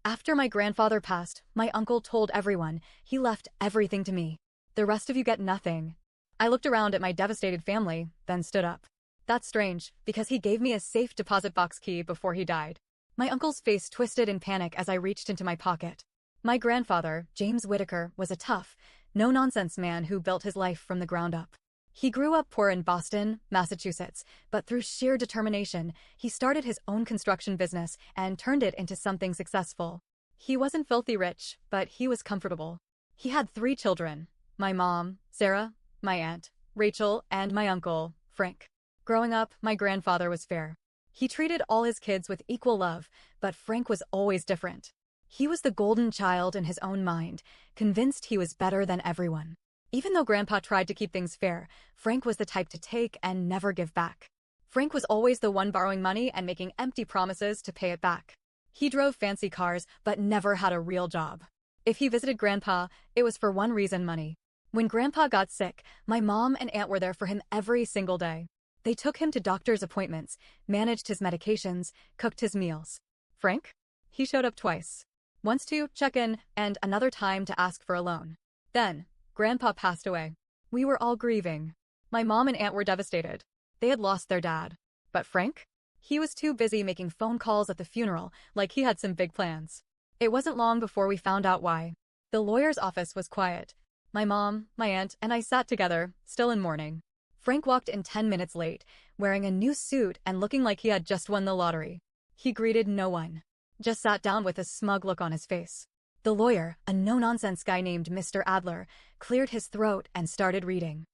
After my grandfather passed, my uncle told everyone he left everything to me. The rest of you get nothing. I looked around at my devastated family, then stood up. That's strange, because he gave me a safe deposit box key before he died. My uncle's face twisted in panic as I reached into my pocket. My grandfather, James Whitaker, was a tough, no-nonsense man who built his life from the ground up. He grew up poor in Boston, Massachusetts, but through sheer determination, he started his own construction business and turned it into something successful. He wasn't filthy rich, but he was comfortable. He had 3 children: my mom, Sarah, my aunt, Rachel, and my uncle, Frank. Growing up, my grandfather was fair. He treated all his kids with equal love, but Frank was always different. He was the golden child in his own mind, convinced he was better than everyone. Even though Grandpa tried to keep things fair, Frank was the type to take and never give back. Frank was always the one borrowing money and making empty promises to pay it back. He drove fancy cars, but never had a real job. If he visited Grandpa, it was for one reason: money. When Grandpa got sick, my mom and aunt were there for him every single day. They took him to doctor's appointments, managed his medications, cooked his meals. Frank? He showed up twice. Once to check in, and another time to ask for a loan. Then, Grandpa passed away. We were all grieving. My mom and aunt were devastated. They had lost their dad. But Frank? He was too busy making phone calls at the funeral, like he had some big plans. It wasn't long before we found out why. The lawyer's office was quiet. My mom, my aunt, and I sat together, still in mourning. Frank walked in 10 minutes late, wearing a new suit and looking like he had just won the lottery. He greeted no one. Just sat down with a smug look on his face. The lawyer, a no-nonsense guy named Mr. Adler, cleared his throat and started reading.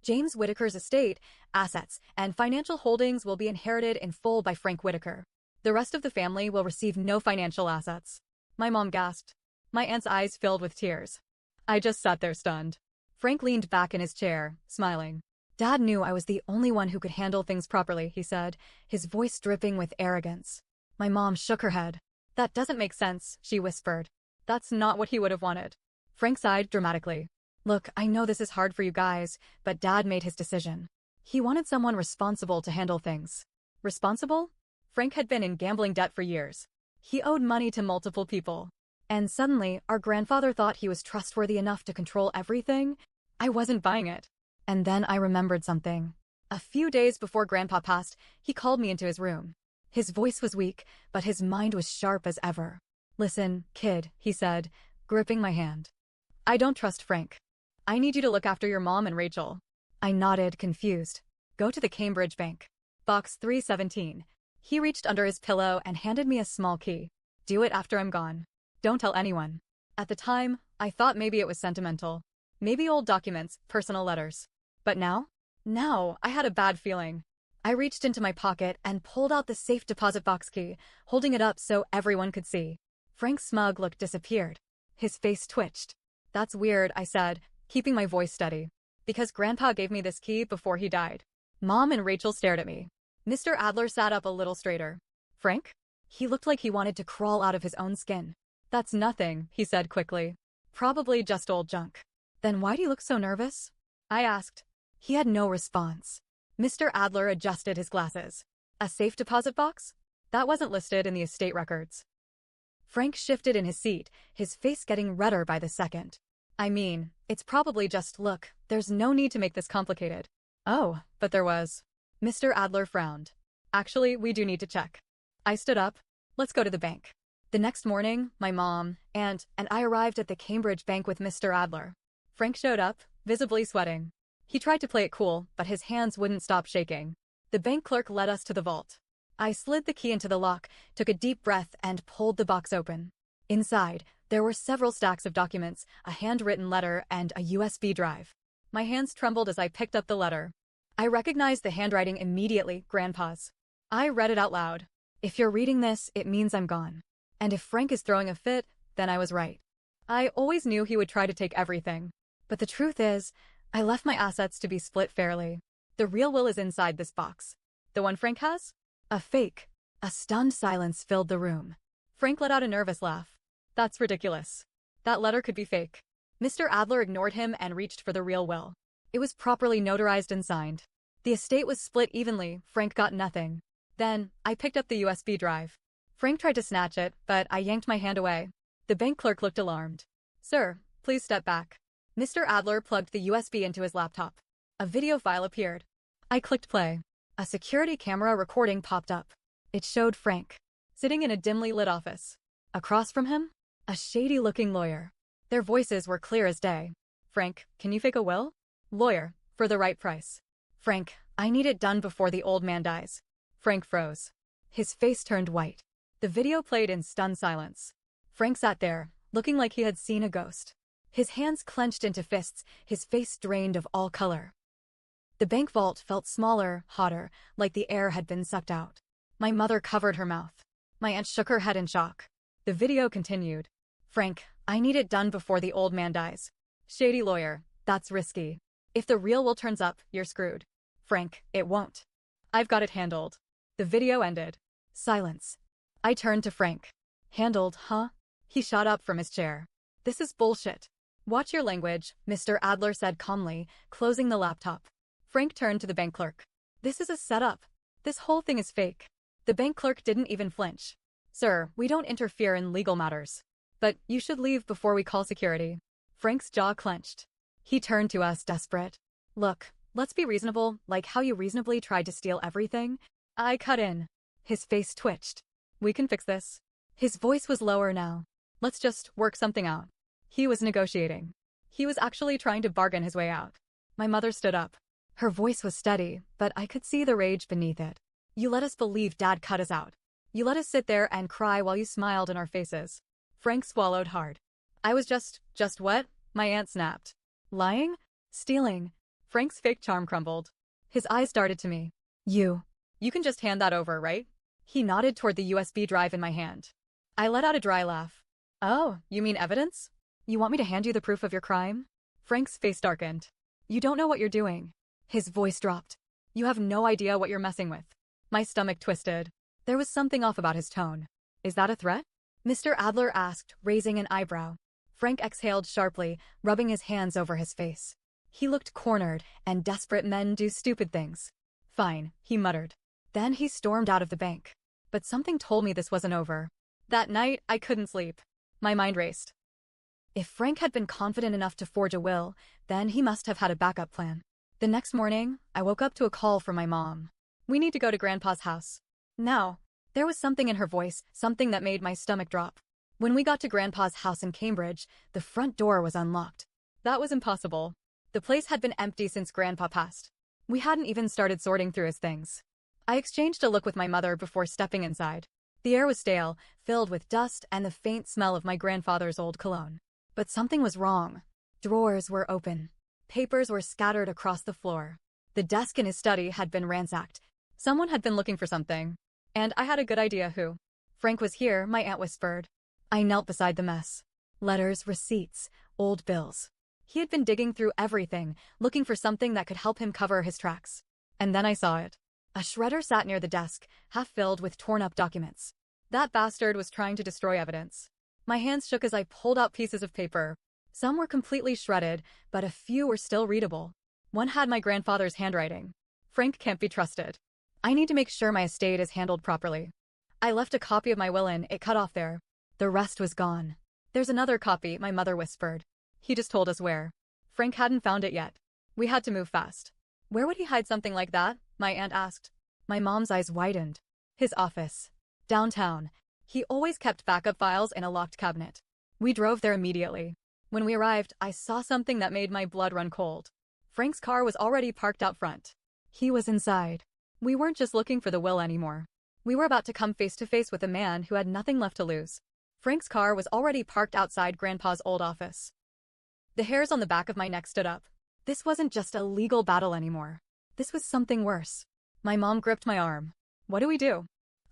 James Whitaker's estate, assets, and financial holdings will be inherited in full by Frank Whitaker. The rest of the family will receive no financial assets. My mom gasped. My aunt's eyes filled with tears. I just sat there stunned. Frank leaned back in his chair, smiling. Dad knew I was the only one who could handle things properly, he said, his voice dripping with arrogance. My mom shook her head. That doesn't make sense, she whispered. That's not what he would have wanted. Frank sighed dramatically. Look, I know this is hard for you guys, but Dad made his decision. He wanted someone responsible to handle things. Responsible? Frank had been in gambling debt for years. He owed money to multiple people. And suddenly, our grandfather thought he was trustworthy enough to control everything? I wasn't buying it. And then I remembered something. A few days before Grandpa passed, he called me into his room. His voice was weak, but his mind was sharp as ever. Listen, kid, he said, gripping my hand. I don't trust Frank. I need you to look after your mom and Rachel. I nodded, confused. Go to the Cambridge Bank. Box 317. He reached under his pillow and handed me a small key. Do it after I'm gone. Don't tell anyone. At the time, I thought maybe it was sentimental. Maybe old documents, personal letters. But now? Now, I had a bad feeling. I reached into my pocket and pulled out the safe deposit box key, holding it up so everyone could see. Frank's smug look disappeared. His face twitched. That's weird, I said, keeping my voice steady. Because Grandpa gave me this key before he died. Mom and Rachel stared at me. Mr. Adler sat up a little straighter. Frank? He looked like he wanted to crawl out of his own skin. That's nothing, he said quickly. Probably just old junk. Then why do you look so nervous? I asked. He had no response. Mr. Adler adjusted his glasses. A safe deposit box? That wasn't listed in the estate records. Frank shifted in his seat, his face getting redder by the second. I mean, it's probably just look, there's no need to make this complicated. Oh, but there was. Mr. Adler frowned. Actually, we do need to check. I stood up. Let's go to the bank. The next morning, my mom, aunt, and I arrived at the Cambridge Bank with Mr. Adler. Frank showed up, visibly sweating. He tried to play it cool, but his hands wouldn't stop shaking. The bank clerk led us to the vault. I slid the key into the lock, took a deep breath, and pulled the box open. Inside, there were several stacks of documents, a handwritten letter, and a USB drive. My hands trembled as I picked up the letter. I recognized the handwriting immediately, Grandpa's. I read it out loud. If you're reading this, it means I'm gone. And if Frank is throwing a fit, then I was right. I always knew he would try to take everything. But the truth is, I left my assets to be split fairly. The real will is inside this box. The one Frank has? A fake. A stunned silence filled the room. Frank let out a nervous laugh. That's ridiculous. That letter could be fake. Mr. Adler ignored him and reached for the real will. It was properly notarized and signed. The estate was split evenly, Frank got nothing. Then, I picked up the USB drive. Frank tried to snatch it, but I yanked my hand away. The bank clerk looked alarmed. Sir, please step back. Mr. Adler plugged the USB into his laptop. A video file appeared. I clicked play. A security camera recording popped up. It showed Frank, sitting in a dimly lit office. Across from him, a shady-looking lawyer. Their voices were clear as day. Frank, can you fake a will? Lawyer, for the right price. Frank, I need it done before the old man dies. Frank froze. His face turned white. The video played in stunned silence. Frank sat there, looking like he had seen a ghost. His hands clenched into fists, his face drained of all color. The bank vault felt smaller, hotter, like the air had been sucked out. My mother covered her mouth. My aunt shook her head in shock. The video continued. Frank, I need it done before the old man dies. Shady lawyer, that's risky. If the real will turns up, you're screwed. Frank, it won't. I've got it handled. The video ended. Silence. I turned to Frank. Handled, huh? He shot up from his chair. This is bullshit. Watch your language, Mr. Adler said calmly, closing the laptop. Frank turned to the bank clerk. This is a setup. This whole thing is fake. The bank clerk didn't even flinch. Sir, we don't interfere in legal matters. But you should leave before we call security. Frank's jaw clenched. He turned to us, desperate. Look, let's be reasonable, like how you reasonably tried to steal everything. I cut in. His face twitched. We can fix this. His voice was lower now. Let's just work something out. He was negotiating. He was actually trying to bargain his way out. My mother stood up. Her voice was steady, but I could see the rage beneath it. You let us believe Dad cut us out. You let us sit there and cry while you smiled in our faces. Frank swallowed hard. I was just what? My aunt snapped. Lying? Stealing? Frank's fake charm crumbled. His eyes darted to me. You can just hand that over, right? He nodded toward the USB drive in my hand. I let out a dry laugh. Oh, you mean evidence? You want me to hand you the proof of your crime? Frank's face darkened. You don't know what you're doing. His voice dropped. You have no idea what you're messing with. My stomach twisted. There was something off about his tone. Is that a threat? Mr. Adler asked, raising an eyebrow. Frank exhaled sharply, rubbing his hands over his face. He looked cornered, and desperate men do stupid things. Fine, he muttered. Then he stormed out of the bank. But something told me this wasn't over. That night, I couldn't sleep. My mind raced. If Frank had been confident enough to forge a will, then he must have had a backup plan. The next morning, I woke up to a call from my mom. We need to go to Grandpa's house. Now. There was something in her voice, something that made my stomach drop. When we got to Grandpa's house in Cambridge, the front door was unlocked. That was impossible. The place had been empty since Grandpa passed. We hadn't even started sorting through his things. I exchanged a look with my mother before stepping inside. The air was stale, filled with dust and the faint smell of my grandfather's old cologne. But something was wrong. Drawers were open. Papers were scattered across the floor. The desk in his study had been ransacked. Someone had been looking for something. And I had a good idea who. Frank was here, my aunt whispered. I knelt beside the mess. Letters, receipts, old bills. He had been digging through everything, looking for something that could help him cover his tracks. And then I saw it. A shredder sat near the desk, half filled with torn-up documents. That bastard was trying to destroy evidence. My hands shook as I pulled out pieces of paper. Some were completely shredded, but a few were still readable. One had my grandfather's handwriting. Frank can't be trusted. I need to make sure my estate is handled properly. I left a copy of my will in, it cut off there. The rest was gone. There's another copy, my mother whispered. He just told us where. Frank hadn't found it yet. We had to move fast. Where would he hide something like that? My aunt asked. My mom's eyes widened. His office. Downtown. He always kept backup files in a locked cabinet. We drove there immediately. When we arrived, I saw something that made my blood run cold. Frank's car was already parked out front. He was inside. We weren't just looking for the will anymore. We were about to come face to face with a man who had nothing left to lose. Frank's car was already parked outside Grandpa's old office. The hairs on the back of my neck stood up. This wasn't just a legal battle anymore. This was something worse. My mom gripped my arm. What do we do?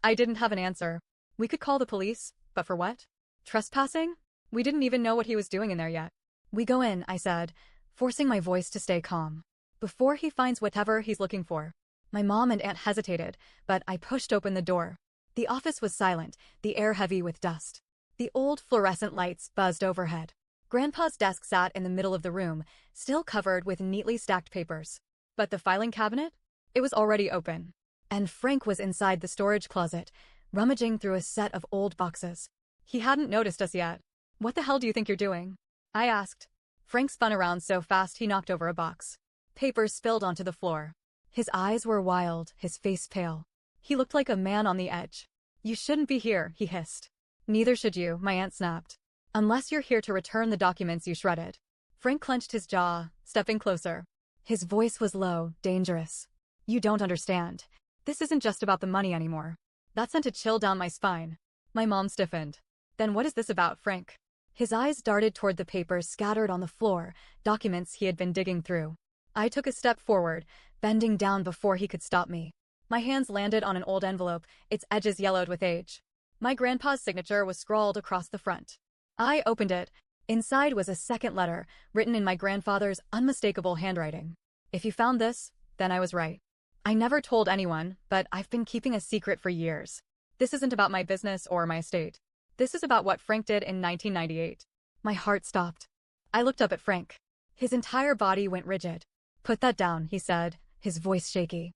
I didn't have an answer. We could call the police, but for what? Trespassing? We didn't even know what he was doing in there yet. We go in, I said, forcing my voice to stay calm. Before he finds whatever he's looking for. My mom and aunt hesitated, but I pushed open the door. The office was silent, the air heavy with dust. The old fluorescent lights buzzed overhead. Grandpa's desk sat in the middle of the room, still covered with neatly stacked papers. But the filing cabinet? It was already open. And Frank was inside the storage closet, rummaging through a set of old boxes. He hadn't noticed us yet. "What the hell do you think you're doing?" I asked. Frank spun around so fast he knocked over a box. Papers spilled onto the floor. His eyes were wild, his face pale. He looked like a man on the edge. "You shouldn't be here," he hissed. "Neither should you," my aunt snapped. "Unless you're here to return the documents you shredded." Frank clenched his jaw, stepping closer. His voice was low, dangerous. "You don't understand. This isn't just about the money anymore." That sent a chill down my spine. My mom stiffened. "Then what is this about, Frank?" His eyes darted toward the papers scattered on the floor, documents he had been digging through. I took a step forward, bending down before he could stop me. My hands landed on an old envelope, its edges yellowed with age. My grandpa's signature was scrawled across the front. I opened it. Inside was a second letter, written in my grandfather's unmistakable handwriting. "If you found this, then I was right. I never told anyone, but I've been keeping a secret for years. This isn't about my business or my estate. This is about what Frank did in 1998. My heart stopped. I looked up at Frank. His entire body went rigid. "Put that down," he said, his voice shaky.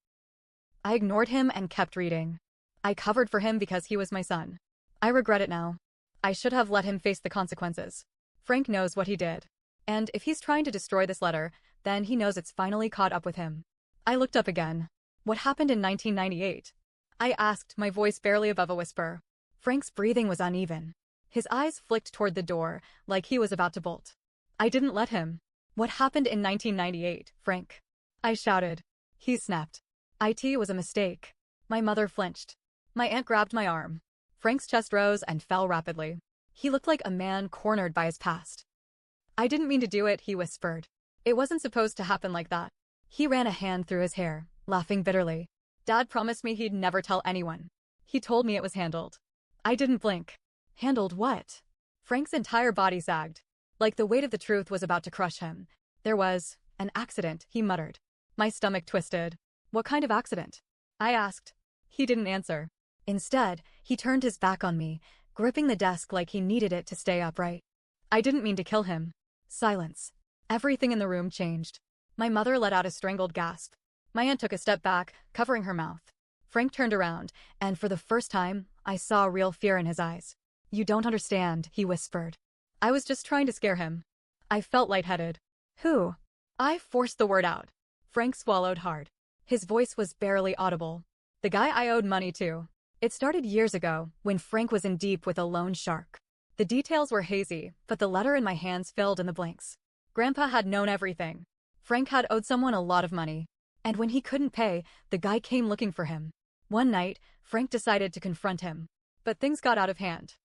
I ignored him and kept reading. I covered for him because he was my son. I regret it now. I should have let him face the consequences. Frank knows what he did. And if he's trying to destroy this letter, then he knows it's finally caught up with him. I looked up again. "What happened in 1998? I asked, my voice barely above a whisper. Frank's breathing was uneven. His eyes flicked toward the door, like he was about to bolt. I didn't let him. "What happened in 1998, Frank?" I shouted. He snapped. "IT was a mistake." My mother flinched. My aunt grabbed my arm. Frank's chest rose and fell rapidly. He looked like a man cornered by his past. "I didn't mean to do it," he whispered. "It wasn't supposed to happen like that." He ran a hand through his hair, laughing bitterly. "Dad promised me he'd never tell anyone. He told me it was handled." I didn't blink. Handled what? Frank's entire body sagged. Like the weight of the truth was about to crush him. "There was an accident," he muttered. My stomach twisted. "What kind of accident?" I asked. He didn't answer. Instead, he turned his back on me, gripping the desk like he needed it to stay upright. "I didn't mean to kill him." Silence. Everything in the room changed. My mother let out a strangled gasp. My aunt took a step back, covering her mouth. Frank turned around, and for the first time, I saw real fear in his eyes. "You don't understand," he whispered. "I was just trying to scare him." I felt lightheaded. "Who?" I forced the word out. Frank swallowed hard. His voice was barely audible. "The guy I owed money to." It started years ago, when Frank was in deep with a loan shark. The details were hazy, but the letter in my hands filled in the blanks. Grandpa had known everything. Frank had owed someone a lot of money. And when he couldn't pay, the guy came looking for him. One night, Frank decided to confront him. But things got out of hand.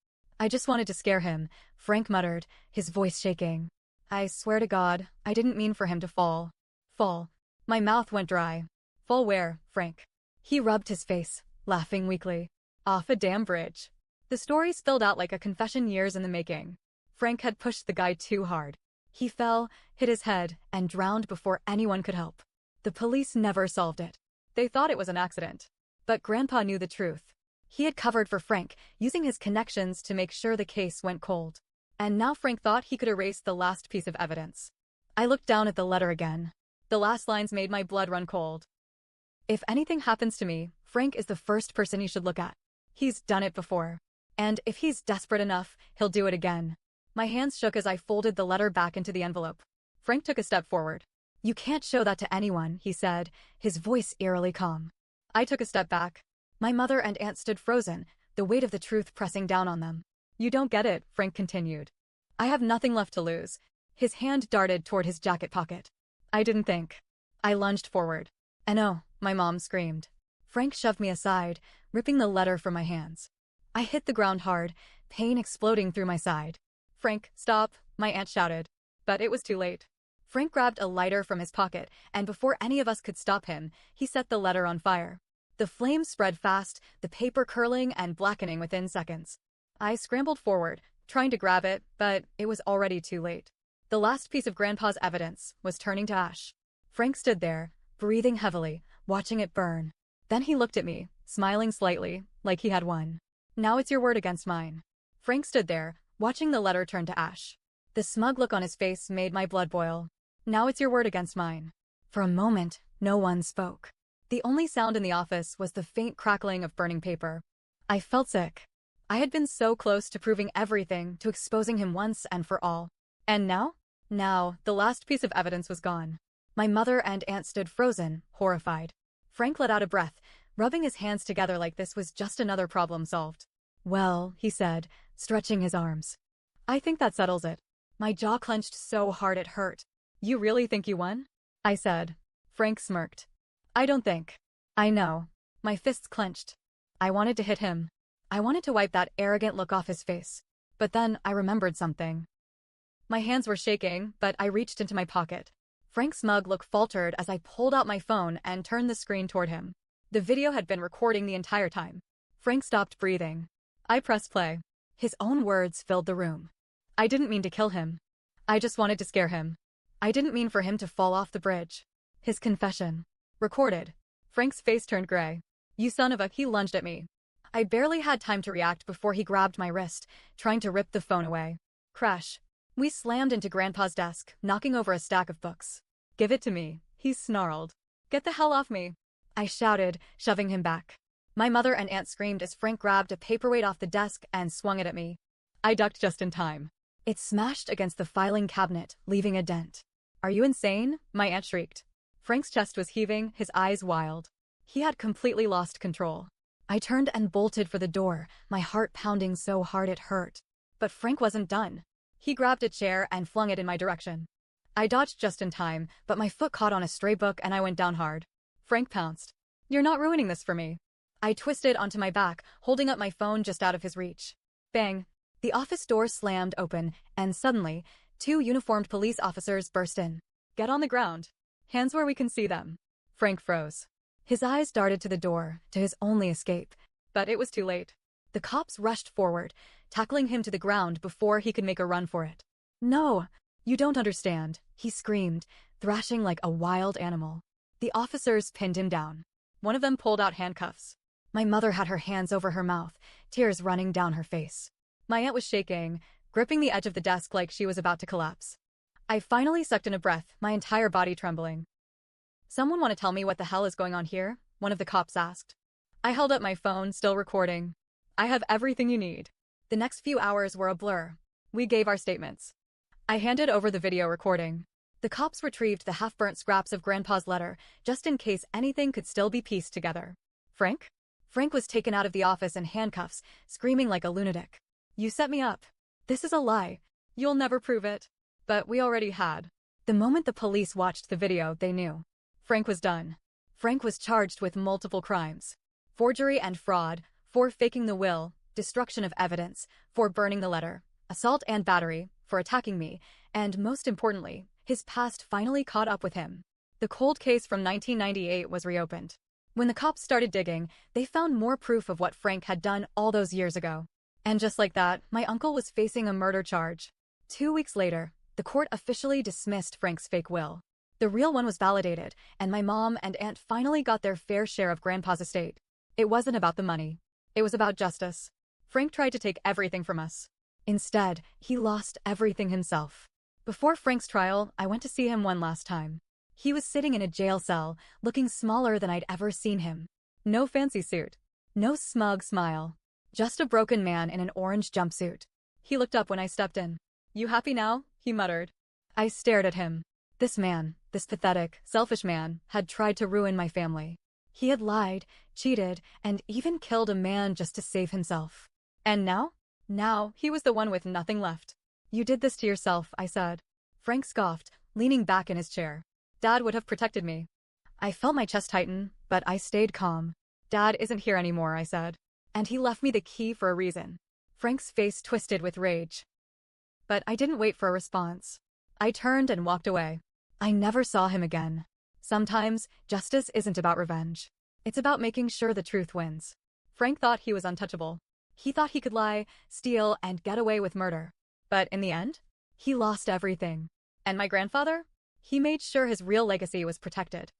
"I just wanted to scare him," Frank muttered, his voice shaking. "I swear to God, I didn't mean for him to fall." "Fall?" My mouth went dry. "Fall where, Frank?" He rubbed his face, laughing weakly. "Off a damn bridge." The story spilled out like a confession years in the making. Frank had pushed the guy too hard. He fell, hit his head, and drowned before anyone could help. The police never solved it. They thought it was an accident. But Grandpa knew the truth. He had covered for Frank, using his connections to make sure the case went cold. And now Frank thought he could erase the last piece of evidence. I looked down at the letter again. The last lines made my blood run cold. "If anything happens to me, Frank is the first person you should look at. He's done it before. And if he's desperate enough, he'll do it again." My hands shook as I folded the letter back into the envelope. Frank took a step forward. "You can't show that to anyone," he said, his voice eerily calm. I took a step back. My mother and aunt stood frozen, the weight of the truth pressing down on them. "You don't get it," Frank continued. "I have nothing left to lose." His hand darted toward his jacket pocket. I didn't think. I lunged forward. "No," my mom screamed. Frank shoved me aside, ripping the letter from my hands. I hit the ground hard, pain exploding through my side. "Frank, stop," my aunt shouted. But it was too late. Frank grabbed a lighter from his pocket, and before any of us could stop him, he set the letter on fire. The flames spread fast, the paper curling and blackening within seconds. I scrambled forward, trying to grab it, but it was already too late. The last piece of Grandpa's evidence was turning to ash. Frank stood there, breathing heavily, watching it burn. Then he looked at me, smiling slightly, like he had won. "Now it's your word against mine." Frank stood there, watching the letter turn to ash. The smug look on his face made my blood boil. "Now it's your word against mine." For a moment, no one spoke. The only sound in the office was the faint crackling of burning paper. I felt sick. I had been so close to proving everything, to exposing him once and for all. And now? Now, the last piece of evidence was gone. My mother and aunt stood frozen, horrified. Frank let out a breath, rubbing his hands together like this was just another problem solved. Well, he said, stretching his arms. I think that settles it. My jaw clenched so hard it hurt. You really think you won? I said. Frank smirked. I don't think. I know. My fists clenched. I wanted to hit him. I wanted to wipe that arrogant look off his face. But then I remembered something. My hands were shaking, but I reached into my pocket. Frank's smug look faltered as I pulled out my phone and turned the screen toward him. The video had been recording the entire time. Frank stopped breathing. I pressed play. His own words filled the room. I didn't mean to kill him. I just wanted to scare him. I didn't mean for him to fall off the bridge. His confession. Recorded. Frank's face turned gray. You son of a... He lunged at me. I barely had time to react before he grabbed my wrist, trying to rip the phone away. Crash. We slammed into Grandpa's desk, knocking over a stack of books. Give it to me, he snarled. Get the hell off me, I shouted, shoving him back. My mother and aunt screamed as Frank grabbed a paperweight off the desk and swung it at me. I ducked just in time. It smashed against the filing cabinet, leaving a dent. Are you insane? My aunt shrieked. Frank's chest was heaving, his eyes wild. He had completely lost control. I turned and bolted for the door, my heart pounding so hard it hurt. But Frank wasn't done. He grabbed a chair and flung it in my direction. I dodged just in time, but my foot caught on a stray book and I went down hard. Frank pounced. You're not ruining this for me. I twisted onto my back, holding up my phone just out of his reach. Bang. The office door slammed open, and suddenly, 2 uniformed police officers burst in. Get on the ground. Hands where we can see them. Frank froze. His eyes darted to the door, to his only escape. But it was too late. The cops rushed forward, tackling him to the ground before he could make a run for it. No, you don't understand, he screamed, thrashing like a wild animal. The officers pinned him down. One of them pulled out handcuffs. My mother had her hands over her mouth, tears running down her face. My aunt was shaking, gripping the edge of the desk like she was about to collapse. I finally sucked in a breath, my entire body trembling. Someone want to tell me what the hell is going on here? One of the cops asked. I held up my phone, still recording. I have everything you need. The next few hours were a blur. We gave our statements. I handed over the video recording. The cops retrieved the half-burnt scraps of Grandpa's letter, just in case anything could still be pieced together. Frank? Frank was taken out of the office in handcuffs, screaming like a lunatic. You set me up. This is a lie. You'll never prove it. But we already had. The moment the police watched the video, they knew. Frank was done. Frank was charged with multiple crimes. Forgery and fraud, for faking the will, destruction of evidence, for burning the letter, assault and battery, for attacking me, and most importantly, his past finally caught up with him. The cold case from 1998 was reopened. When the cops started digging, they found more proof of what Frank had done all those years ago. And just like that, my uncle was facing a murder charge. 2 weeks later, the court officially dismissed Frank's fake will. The real one was validated, and my mom and aunt finally got their fair share of Grandpa's estate. It wasn't about the money. It was about justice. Frank tried to take everything from us. Instead, he lost everything himself. Before Frank's trial, I went to see him one last time. He was sitting in a jail cell, looking smaller than I'd ever seen him. No fancy suit. No smug smile. Just a broken man in an orange jumpsuit. He looked up when I stepped in. You happy now? He muttered. I stared at him. This man, this pathetic, selfish man, had tried to ruin my family. He had lied, cheated, and even killed a man just to save himself. And now? Now, he was the one with nothing left. You did this to yourself, I said. Frank scoffed, leaning back in his chair. Dad would have protected me. I felt my chest tighten, but I stayed calm. Dad isn't here anymore, I said. And he left me the key for a reason. Frank's face twisted with rage. But I didn't wait for a response. I turned and walked away. I never saw him again. Sometimes, justice isn't about revenge. It's about making sure the truth wins. Frank thought he was untouchable. He thought he could lie, steal, and get away with murder. But in the end, he lost everything. And my grandfather? He made sure his real legacy was protected.